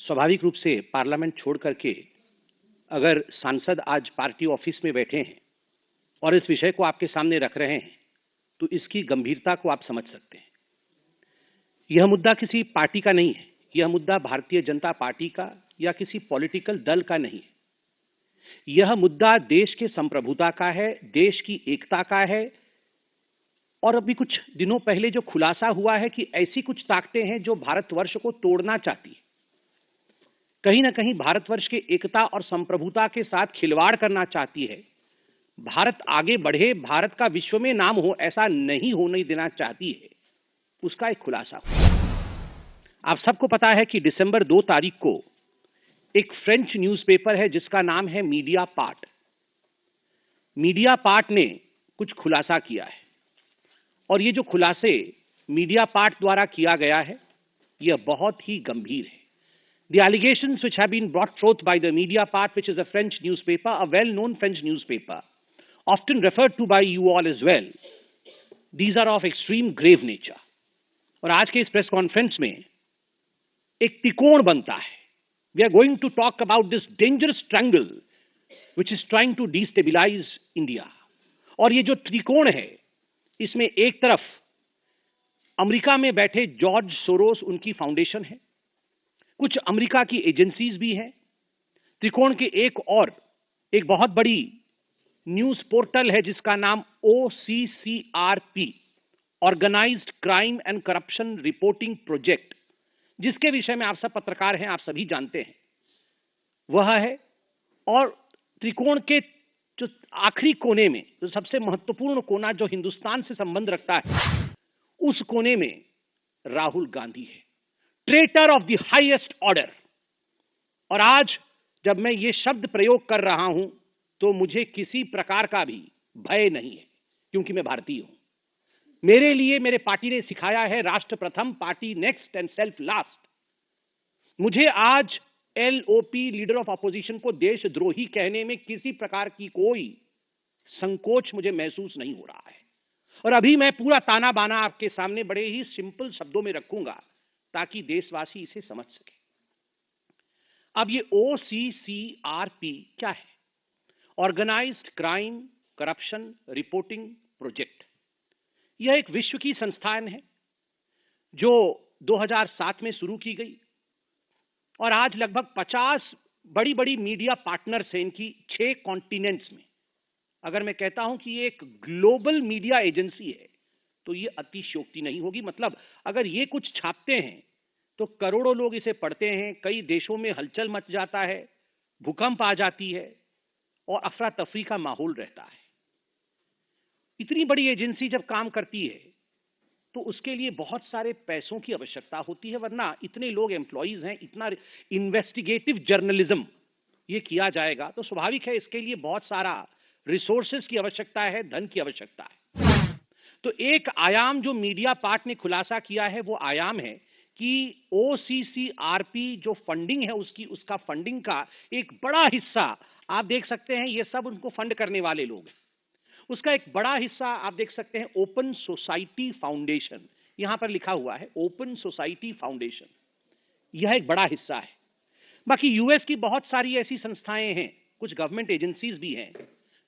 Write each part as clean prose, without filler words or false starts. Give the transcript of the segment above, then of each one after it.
स्वाभाविक रूप से पार्लियामेंट छोड़ करके अगर सांसद आज पार्टी ऑफिस में बैठे हैं और इस विषय को आपके सामने रख रहे हैं तो इसकी गंभीरता को आप समझ सकते हैं। यह मुद्दा किसी पार्टी का नहीं है, यह मुद्दा भारतीय जनता पार्टी का या किसी पॉलिटिकल दल का नहीं है। यह मुद्दा देश के संप्रभुता का है, देश की एकता का है। और अभी कुछ दिनों पहले जो खुलासा हुआ है कि ऐसी कुछ ताकतें हैं जो भारतवर्ष को तोड़ना चाहती है, कहीं ना कहीं भारतवर्ष के एकता और संप्रभुता के साथ खिलवाड़ करना चाहती है, भारत आगे बढ़े, भारत का विश्व में नाम हो, ऐसा नहीं होने देना चाहती है, उसका एक खुलासा हुआ। आप सबको पता है कि दिसंबर 2 तारीख को एक फ्रेंच न्यूज़पेपर है जिसका नाम है मीडिया पार्ट। मीडिया पार्ट ने कुछ खुलासा किया है और ये जो खुलासे मीडिया पार्ट द्वारा किया गया है यह बहुत ही गंभीर है। The allegations which have been brought forth by the media part, which is a French newspaper, a well-known French newspaper, often referred to by you all as well, these are of extreme grave nature. और आज के इस press conference में एक त्रिकोण बनता है। We are going to talk about this dangerous triangle which is trying to destabilize India. और ये जो त्रिकोण है इसमें एक तरफ अमेरिका में बैठे जॉर्ज सोरोस, उनकी फाउंडेशन है, कुछ अमेरिका की एजेंसीज भी हैं। त्रिकोण के एक बहुत बड़ी न्यूज पोर्टल है जिसका नाम OCCRP, organised crime and corruption reporting project, जिसके विषय में आप सब पत्रकार हैं, आप सभी जानते हैं, वह है। और त्रिकोण के जो आखिरी कोने में जो सबसे महत्वपूर्ण कोना जो हिंदुस्तान से संबंध रखता है, उस कोने में राहुल गांधी है, traitor of the highest order. और आज जब मैं ये शब्द प्रयोग कर रहा हूं तो मुझे किसी प्रकार का भी भय नहीं है, क्योंकि मैं भारतीय हूं। मेरे लिए मेरे पार्टी ने सिखाया है राष्ट्र प्रथम, party next and self last. मुझे आज LOP, लीडर ऑफ अपोजिशन, को देशद्रोही कहने में किसी प्रकार की कोई संकोच मुझे महसूस नहीं हो रहा है। और अभी मैं पूरा ताना बाना आपके सामने बड़े ही सिंपल शब्दों में रखूंगा ताकि देशवासी इसे समझ सके। अब ये OCCRP क्या है? Organised crime corruption reporting project. यह एक विश्व की संस्थान है जो 2007 में शुरू की गई और आज लगभग 50 बड़ी बड़ी मीडिया पार्टनर्स हैं इनकी 6 कॉन्टिनेंट्स में। अगर मैं कहता हूं कि ये एक ग्लोबल मीडिया एजेंसी है तो ये अतिशयोक्ति नहीं होगी। मतलब अगर ये कुछ छापते हैं तो करोड़ों लोग इसे पढ़ते हैं, कई देशों में हलचल मच जाता है, भूकंप आ जाती है और अफरा तफरी का माहौल रहता है। इतनी बड़ी एजेंसी जब काम करती है तो उसके लिए बहुत सारे पैसों की आवश्यकता होती है, वरना इतने लोग एम्प्लॉइज हैं, इतना इन्वेस्टिगेटिव जर्नलिज्म ये किया जाएगा तो स्वाभाविक है इसके लिए बहुत सारा रिसोर्सेज की आवश्यकता है, धन की आवश्यकता है। तो एक आयाम जो मीडिया पार्ट ने खुलासा किया है वो आयाम है कि OCCRP जो फंडिंग है उसका फंडिंग का एक बड़ा हिस्सा आप देख सकते हैं, ये सब उनको फंड करने वाले लोग हैं। उसका एक बड़ा हिस्सा आप देख सकते हैं ओपन सोसाइटी फाउंडेशन, यहां पर लिखा हुआ है ओपन सोसाइटी फाउंडेशन, यह एक बड़ा हिस्सा है। बाकी यूएस की बहुत सारी ऐसी संस्थाएं हैं, कुछ गवर्नमेंट एजेंसीज भी हैं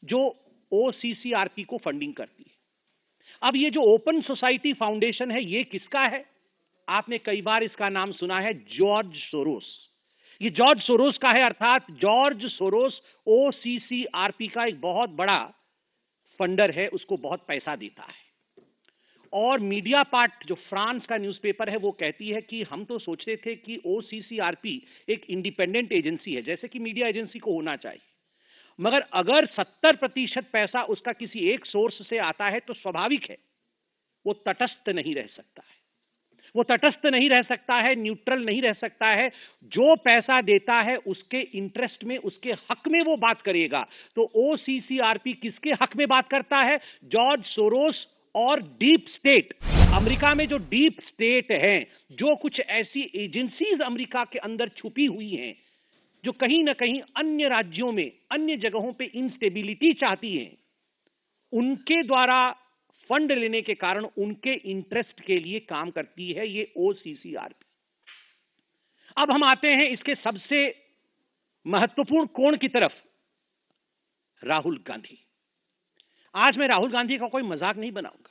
जो OCCRP को फंडिंग करती है। अब ये जो ओपन सोसाइटी फाउंडेशन है ये किसका है? आपने कई बार इसका नाम सुना है, जॉर्ज सोरोस। ये जॉर्ज सोरोस का है, अर्थात जॉर्ज सोरोस OCCRP का एक बहुत बड़ा फंडर है, उसको बहुत पैसा देता है। और मीडिया पार्ट जो फ्रांस का न्यूज़पेपर है वो कहती है कि हम तो सोचते थे कि OCCRP एक इंडिपेंडेंट एजेंसी है, जैसे कि मीडिया एजेंसी को होना चाहिए, मगर अगर 70% पैसा उसका किसी एक सोर्स से आता है तो स्वाभाविक है वो तटस्थ नहीं रह सकता है, वो तटस्थ नहीं रह सकता है, न्यूट्रल नहीं रह सकता है। जो पैसा देता है उसके इंटरेस्ट में, उसके हक में वो बात करेगा। तो OCCRP किसके हक में बात करता है? जॉर्ज सोरोस और डीप स्टेट। अमेरिका में जो डीप स्टेट है, जो कुछ ऐसी एजेंसीज अमेरिका के अंदर छुपी हुई हैं जो कहीं ना कहीं अन्य राज्यों में, अन्य जगहों पे इंस्टेबिलिटी चाहती हैं, उनके द्वारा फंड लेने के कारण उनके इंटरेस्ट के लिए काम करती है ये OCCRP। अब हम आते हैं इसके सबसे महत्वपूर्ण कोण की तरफ, राहुल गांधी। आज मैं राहुल गांधी का कोई मजाक नहीं बनाऊंगा,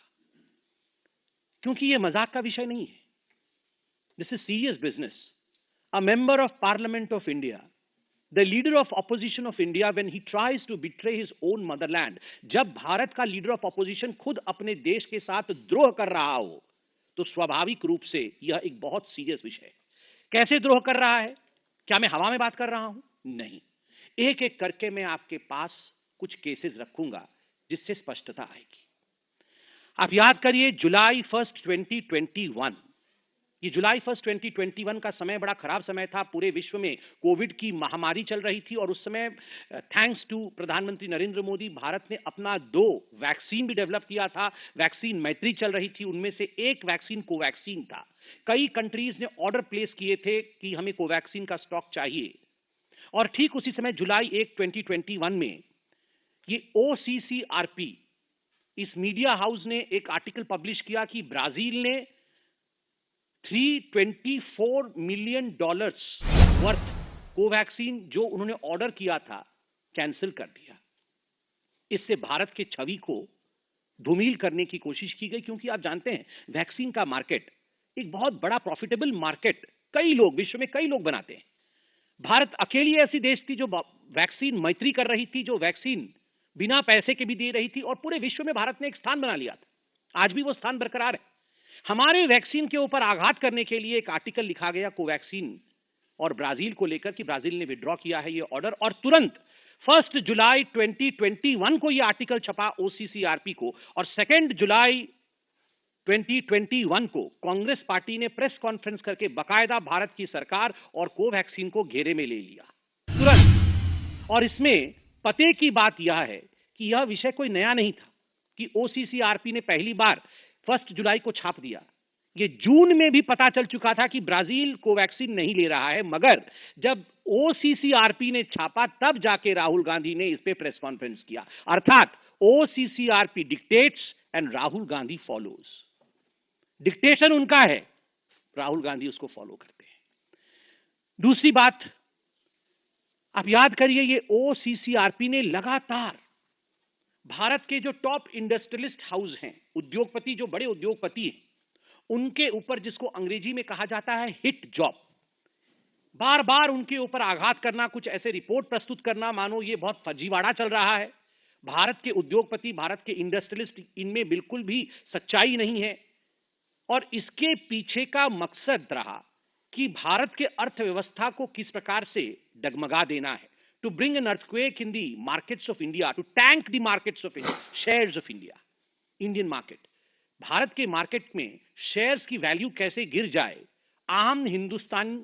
क्योंकि यह मजाक का विषय नहीं है। This is serious business. A member of parliament of India, the leader of opposition of India, when he tries to betray his own motherland, जब भारत का लीडर ऑफ ऑपोजिशन खुद अपने देश के साथ द्रोह कर रहा हो, तो स्वाभाविक रूप से यह एक बहुत सीरियस विषय है। कैसे द्रोह कर रहा है? क्या मैं हवा में बात कर रहा हूं? नहीं, एक एक करके मैं आपके पास कुछ केसेस रखूंगा जिससे स्पष्टता आएगी। आप याद करिए, जुलाई 1 2021, ये जुलाई 1 2021 का समय बड़ा खराब समय था। पूरे विश्व में कोविड की महामारी चल रही थी और उस समय थैंक्स टू प्रधानमंत्री नरेंद्र मोदी, भारत ने अपना 2 वैक्सीन भी डेवलप किया था। वैक्सीन मैत्री चल रही थी, उनमें से एक वैक्सीन कोवैक्सीन था। कई कंट्रीज ने ऑर्डर प्लेस किए थे कि हमें कोवैक्सीन का स्टॉक चाहिए। और ठीक उसी समय जुलाई 1 2021 में ये OCCRP, इस मीडिया हाउस ने एक आर्टिकल पब्लिश किया कि ब्राजील ने $324 मिलियन वर्थ कोवैक्सीन जो उन्होंने ऑर्डर किया था, कैंसिल कर दिया। इससे भारत के छवि को धूमिल करने की कोशिश की गई, क्योंकि आप जानते हैं वैक्सीन का मार्केट एक बहुत बड़ा प्रॉफिटेबल मार्केट कई लोग विश्व में कई लोग बनाते हैं। भारत अकेली ऐसी देश थी जो वैक्सीन मैत्री कर रही थी, जो वैक्सीन बिना पैसे के भी दे रही थी, और पूरे विश्व में भारत ने एक स्थान बना लिया था। आज भी वो स्थान बरकरार है। हमारे वैक्सीन के ऊपर आघात करने के लिए एक आर्टिकल लिखा गया कोवैक्सीन और ब्राजील को लेकर कि ब्राजील ने विड्रॉ किया है ये ऑर्डर, और तुरंत 1 जुलाई 2021 को ये आर्टिकल छपा OCCRP को, और 2 जुलाई 2021 को कांग्रेस पार्टी ने प्रेस कॉन्फ्रेंस करके बकायदा भारत की सरकार और कोवैक्सीन को घेरे में ले लिया तुरंत। और इसमें पते की बात यह है कि यह विषय कोई नया नहीं था कि OCCRP ने पहली बार 1 जुलाई को छाप दिया। ये जून में भी पता चल चुका था कि ब्राजील कोवैक्सीन नहीं ले रहा है, मगर जब OCCRP ने छापा तब जाके राहुल गांधी ने इस पे प्रेस कॉन्फ्रेंस किया। अर्थात OCCRP dictates and Rahul Gandhi follows. Dictation उनका है, राहुल गांधी उसको फॉलो करते हैं। दूसरी बात, आप याद करिए, ये OCCRP ने लगातार भारत के जो टॉप इंडस्ट्रियलिस्ट हाउस हैं, उद्योगपति, जो बड़े उद्योगपति हैं, उनके ऊपर, जिसको अंग्रेजी में कहा जाता है हिट जॉब, बार बार उनके ऊपर आघात करना, कुछ ऐसे रिपोर्ट प्रस्तुत करना मानो ये बहुत फर्जीवाड़ा चल रहा है। भारत के उद्योगपति, भारत के इंडस्ट्रियलिस्ट, इनमें बिल्कुल भी सच्चाई नहीं है। और इसके पीछे का मकसद रहा कि भारत के अर्थव्यवस्था को किस प्रकार से डगमगा देना है, to bring an earthquake in the markets of India, to tank the markets of India, shares of India, Indian market. Bharat के मार्केट में शेयर्स की वैल्यू कैसे गिर जाए, आम हिंदुस्तान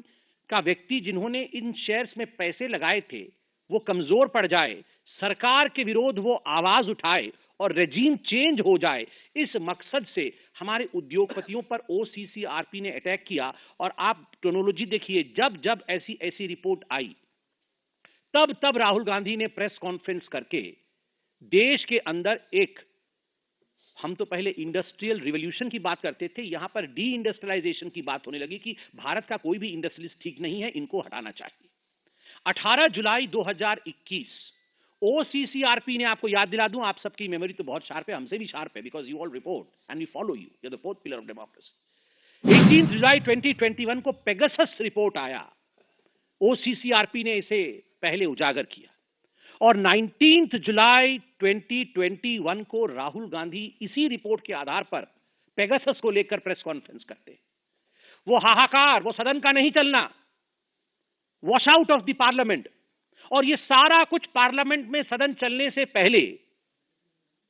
का व्यक्ति जिन्होंने इन शेयर्स में पैसे लगाए थे वो कमजोर पड़ जाए, सरकार के विरोध वो आवाज उठाए और रेजीम चेंज हो जाए। इस मकसद से हमारे उद्योगपतियों पर OCCRP ने अटैक किया। और आप क्रोनोलॉजी देखिए, जब जब ऐसी रिपोर्ट आई तब तब राहुल गांधी ने प्रेस कॉन्फ्रेंस करके देश के अंदर एक, हम तो पहले इंडस्ट्रियल रिवॉल्यूशन की बात करते थे, यहां पर डी इंडस्ट्रियलाइजेशन की बात होने लगी कि भारत का कोई भी इंडस्ट्रियलिस्ट ठीक नहीं है, इनको हटाना चाहिए। 18 जुलाई 2021 OCCRP ने, आपको याद दिला दूं, आप सबकी मेमोरी तो बहुत शार्प है, हमसे भी शार्प है, because you all report and we follow you, you are the fourth pillar of democracy. 18 जुलाई 2021 को पेगासस रिपोर्ट आया, OCCRP ने इसे पहले उजागर किया, और 19 जुलाई 2021 को राहुल गांधी इसी रिपोर्ट के आधार पर पेगासस को लेकर प्रेस कॉन्फ्रेंस करते। वो हाहाकार, वो सदन का नहीं चलना, wash out of the parliament, और ये सारा कुछ पार्लियामेंट में सदन चलने से पहले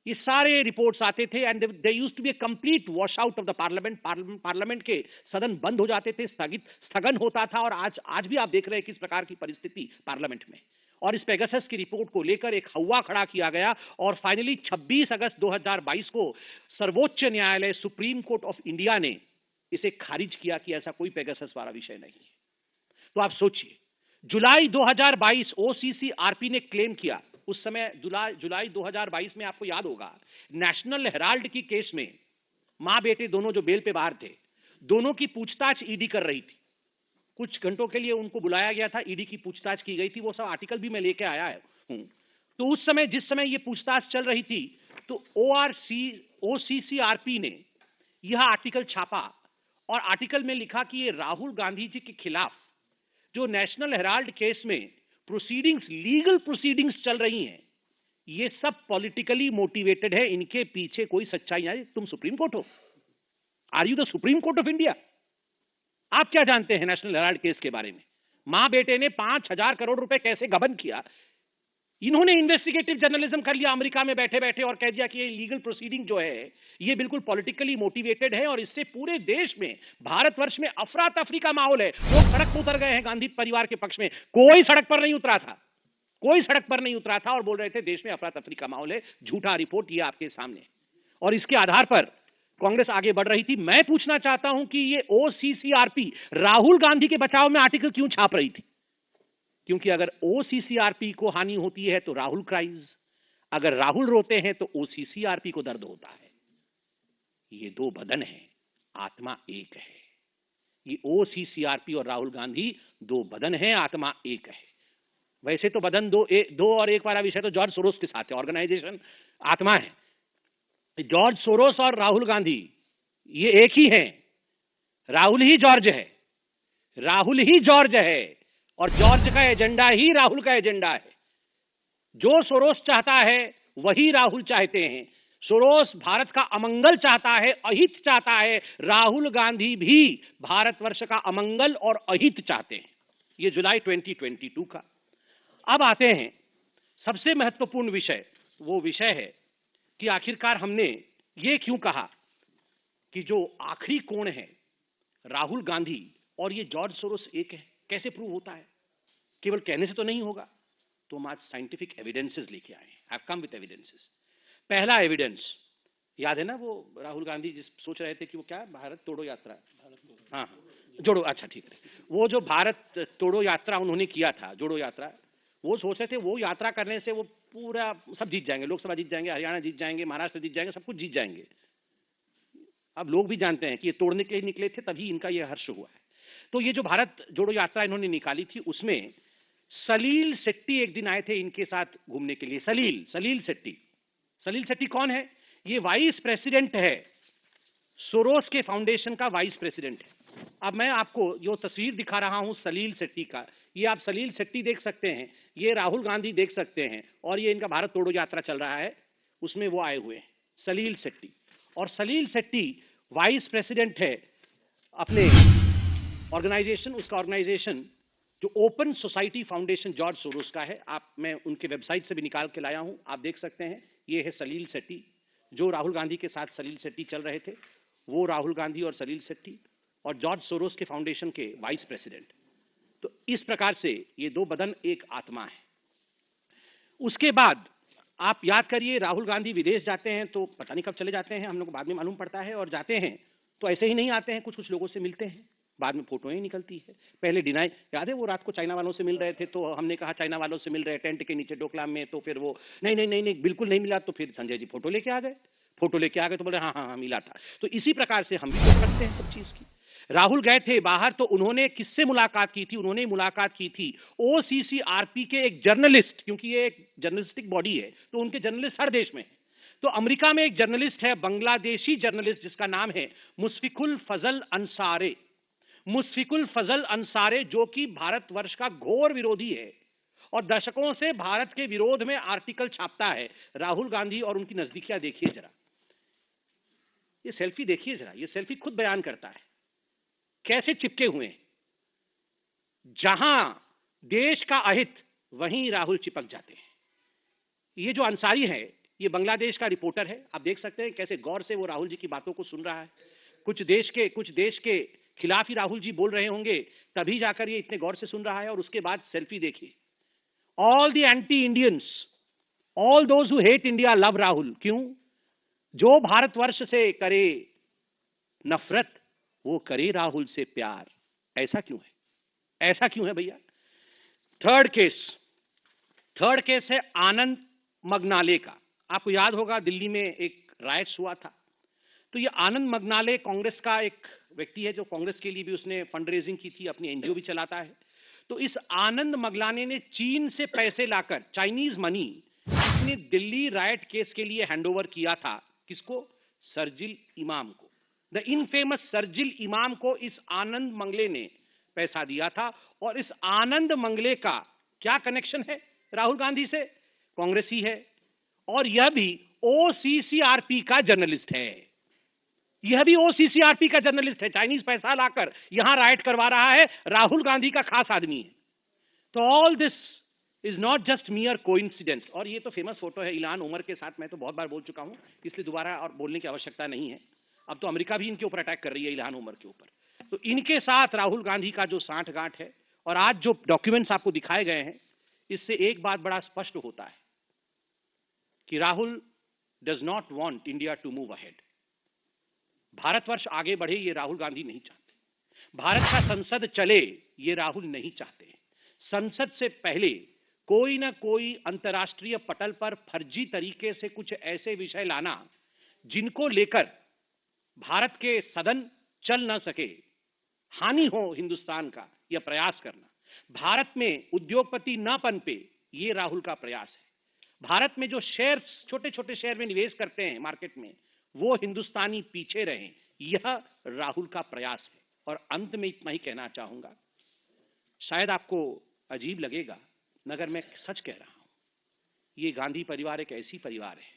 ये सारे रिपोर्ट्स आते थे, and they used to be a complete wash out of the parliament. Parliament के सदन बंद हो जाते थे, स्थगन होता था, और आज भी आप देख रहे हैं किस प्रकार की परिस्थिति पार्लियामेंट में। और इस पेगासस की रिपोर्ट को लेकर एक हवा खड़ा किया गया, और फाइनली 26 अगस्त 2022 को सर्वोच्च न्यायालय, सुप्रीम कोर्ट ऑफ इंडिया ने इसे खारिज किया कि ऐसा कोई पेगासस वाला विषय नहीं है। तो आप सोचिए, जुलाई 2022 OCCRP ने क्लेम किया, उस समय जुलाई 2022 में आपको याद होगा, नेशनल हेराल्ड की केस में मां बेटे दोनों जो बेल पे बाहर थे, दोनों की पूछताछ ईडी कर रही थी। कुछ घंटों के लिए उनको बुलाया गया था, ईडी की पूछताछ की गई थी, वो सब आर्टिकल भी मैं लेके आया हूं। तो उस समय जिस समय ये पूछताछ चल रही थी तो OCCRP ने यह आर्टिकल छापा और आर्टिकल में लिखा कि ये राहुल गांधी जी के खिलाफ जो नेशनल हेराल्ड केस में प्रोसीडिंग्स, लीगल प्रोसीडिंग्स चल रही हैं, ये सब पॉलिटिकली मोटिवेटेड है, इनके पीछे कोई सच्चाई नहीं। तुम सुप्रीम कोर्ट हो, are you the supreme court of India? आप क्या जानते हैं नेशनल हेराल्ड केस के बारे में? मां बेटे ने 5,000 करोड़ रुपए कैसे गबन किया, इन्होंने इन्वेस्टिगेटिव जर्नलिज्म कर लिया अमेरिका में बैठे बैठे और कह दिया कि ये लीगल प्रोसीडिंग जो है ये बिल्कुल पॉलिटिकली मोटिवेटेड है और इससे पूरे देश में, भारतवर्ष में अफरा तफरी का माहौल है। लोग सड़क पर उतर गए हैं गांधी परिवार के पक्ष में, कोई सड़क पर नहीं उतरा था, कोई सड़क पर नहीं उतरा था और बोल रहे थे देश में अफरा तफरी का माहौल है। झूठा रिपोर्ट ये आपके सामने, और इसके आधार पर कांग्रेस आगे बढ़ रही थी। मैं पूछना चाहता हूं कि ये OCCRP राहुल गांधी के बचाव में आर्टिकल क्यों छाप रही थी? क्योंकि अगर OCCRP को हानि होती है तो राहुल क्राइज, अगर राहुल रोते हैं तो OCCRP को दर्द होता है। ये दो बदन हैं, आत्मा एक है। ये OCCRP और राहुल गांधी दो बदन हैं, आत्मा एक है। वैसे तो बदन दो और एक वाला विषय तो जॉर्ज सोरोस के साथ है, ऑर्गेनाइजेशन आत्मा है। जॉर्ज सोरोस और राहुल गांधी ये एक ही हैं। राहुल ही जॉर्ज है, राहुल ही जॉर्ज है और जॉर्ज का एजेंडा ही राहुल का एजेंडा है। जो सोरोस चाहता है वही राहुल चाहते हैं। सोरोस भारत का अमंगल चाहता है, अहित चाहता है। राहुल गांधी भी भारतवर्ष का अमंगल और अहित चाहते हैं। ये जुलाई 2022 का। अब आते हैं सबसे महत्वपूर्ण विषय, वो विषय है कि आखिरकार हमने ये क्यों कहा कि जो आखिरी कोण है राहुल गांधी और ये जॉर्ज सोरोस एक है। कैसे प्रूव होता है? केवल कहने से तो नहीं होगा, तो हम आज साइंटिफिक एविडेंसेस लेके आए हैं। I have come with evidences. पहला एविडेंस याद है ना, वो राहुल गांधी जिस सोच रहे थे कि वो क्या है, भारत तोड़ो यात्रा, हाँ जोड़ो, अच्छा ठीक है, वो जो भारत तोड़ो यात्रा उन्होंने किया था, जोड़ो यात्रा, वो सोच रहे थे वो यात्रा करने से वो पूरा सब जीत जाएंगे, लोकसभा जीत जाएंगे, हरियाणा जीत जाएंगे, महाराष्ट्र जीत जाएंगे, सब कुछ जीत जाएंगे। अब लोग भी जानते हैं कि ये तोड़ने के लिए निकले थे, तभी इनका ये हर्ष हुआ है। तो ये जो भारत जोड़ो यात्रा इन्होंने निकाली थी, उसमें सलील शेट्टी एक दिन आए थे इनके साथ घूमने के लिए। सलील शेट्टी कौन है? ये वाइस प्रेसिडेंट है, सोरोस के फाउंडेशन का वाइस प्रेसिडेंट है। अब मैं आपको जो तस्वीर दिखा रहा हूं सलील शेट्टी का, ये आप सलील शेट्टी देख सकते हैं, ये राहुल गांधी देख सकते हैं, और ये इनका भारत तोड़ो यात्रा चल रहा है, उसमें वो आए हुए हैं, सलील शेट्टी। और सलील शेट्टी वाइस प्रेसिडेंट है अपने ऑर्गेनाइजेशन, उसका ऑर्गेनाइजेशन जो open society foundation George Soros का है। मैं उनके वेबसाइट से भी निकाल के लाया हूं, आप देख सकते हैं। ये है सलील शेट्टी, जो राहुल गांधी के साथ सलील शेट्टी चल रहे थे, वो राहुल गांधी और सलील शेट्टी, और जॉर्ज सोरोस के फाउंडेशन के वाइस प्रेसिडेंट। तो इस प्रकार से ये दो बदन एक आत्मा है। उसके बाद आप याद करिए, राहुल गांधी विदेश जाते हैं तो पता नहीं कब चले जाते हैं, हम लोग को बाद में मालूम पड़ता है, और जाते हैं तो ऐसे ही नहीं आते हैं, कुछ लोगों से मिलते हैं, बाद में फोटोएं निकलती है। पहले डिनाई, याद है वो रात को चाइना वालों से मिल रहे थे, तो हमने कहा चाइना वालों से मिल रहे टेंट के नीचे डोकलाम में, तो फिर वो नहीं बिल्कुल नहीं मिला, तो फिर संजय जी फोटो लेके आ गए, तो बोले हाँ मिला था। तो इसी प्रकार से हम भी तो करते हैं सब चीज की। राहुल गए थे बाहर, तो उन्होंने किससे मुलाकात की थी? उन्होंने मुलाकात की थी OCCRP के एक जर्नलिस्ट, क्योंकि ये एक जर्नलिस्टिक बॉडी है, तो उनके जर्नलिस्ट हर देश में है। तो अमेरिका में एक जर्नलिस्ट है, बांग्लादेशी जर्नलिस्ट, जिसका नाम है मुशफिकुल फजल अंसारी। मुशफिकुल फजल अंसारी, जो कि भारतवर्ष का घोर विरोधी है और दशकों से भारत के विरोध में आर्टिकल छापता है। राहुल गांधी और उनकी नजदीकियां देखिए जरा, ये सेल्फी देखिए जरा, ये सेल्फी खुद बयान करता है कैसे चिपके हुए हैं। जहां देश का अहित, वहीं राहुल चिपक जाते हैं। ये जो अंसारी है, ये बांग्लादेश का रिपोर्टर है, आप देख सकते हैं कैसे गौर से वो राहुल जी की बातों को सुन रहा है। कुछ देश के खिलाफ ही राहुल जी बोल रहे होंगे, तभी जाकर ये इतने गौर से सुन रहा है। और उसके बाद सेल्फी देखिए, all the anti Indians, all those who hate India love Rahul. क्यों? जो भारतवर्ष से करे नफरत, वो करे राहुल से प्यार। ऐसा क्यों है? ऐसा क्यों है भैया? थर्ड केस है आनंद मगनाले का। आपको याद होगा दिल्ली में एक राइट्स हुआ था, तो ये आनंद मगनाले कांग्रेस का एक व्यक्ति है जो कांग्रेस के लिए भी उसने फंड रेजिंग की थी, अपनी एनजीओ भी चलाता है। तो इस आनंद मगनाले ने चीन से पैसे लाकर, चाइनीज मनी, इसने दिल्ली राइट केस के लिए हैंडओवर किया था। किसको? शरजील इमाम को। द इनफेमस शरजील इमाम को इस आनंद मंगले ने पैसा दिया था। और इस आनंद मंगले का क्या कनेक्शन है राहुल गांधी से? कांग्रेस ही है। और यह भी ओसीसीआरपी का जर्नलिस्ट है। यह भी ओसीसीआरपी का जर्नलिस्ट है। चाइनीज पैसा लाकर यहां राइट करवा रहा है, राहुल गांधी का खास आदमी है। तो all this is not just मियर coincidence. और ये तो फेमस फोटो है इल्हान उमर के साथ, मैं तो बहुत बार बोल चुका हूं, इसलिए दोबारा और बोलने की आवश्यकता नहीं है। अब तो अमेरिका भी इनके ऊपर अटैक कर रही है, इल्हान उमर के ऊपर। तो इनके साथ राहुल गांधी का जो सांठगांठ है, और आज जो डॉक्यूमेंट्स आपको दिखाए गए हैं, इससे एक बात बड़ा स्पष्ट होता है कि Rahul does not want India to move ahead. Bharatvarsh आगे बढ़े ये राहुल गांधी नहीं चाहते। भारत का संसद चले ये राहुल नहीं चाहते। संसद से पहले कोई ना कोई अंतर्राष्ट्रीय पटल पर फर्जी तरीके से कुछ ऐसे विषय लाना जिनको लेकर भारत के सदन चल ना सके, हानि हो हिंदुस्तान का, यह प्रयास करना। भारत में उद्योगपति न पनपे, ये राहुल का प्रयास है। भारत में जो शेयर्स, छोटे छोटे शेयर में निवेश करते हैं मार्केट में, वो हिंदुस्तानी पीछे रहें, यह राहुल का प्रयास है। और अंत में इतना ही कहना चाहूंगा, शायद आपको अजीब लगेगा मगर मैं सच कह रहा हूं, ये गांधी परिवार एक ऐसी परिवार है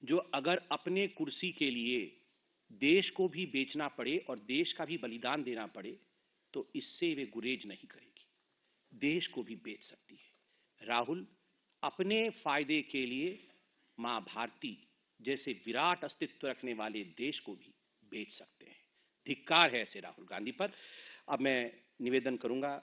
जो अगर अपने कुर्सी के लिए देश को भी बेचना पड़े और देश का भी बलिदान देना पड़े तो इससे वे गुरेज नहीं करेगी, देश को भी बेच सकती है। राहुल अपने फायदे के लिए मां भारती जैसे विराट अस्तित्व रखने वाले देश को भी बेच सकते हैं। धिक्कार है ऐसे राहुल गांधी पर। अब मैं निवेदन करूंगा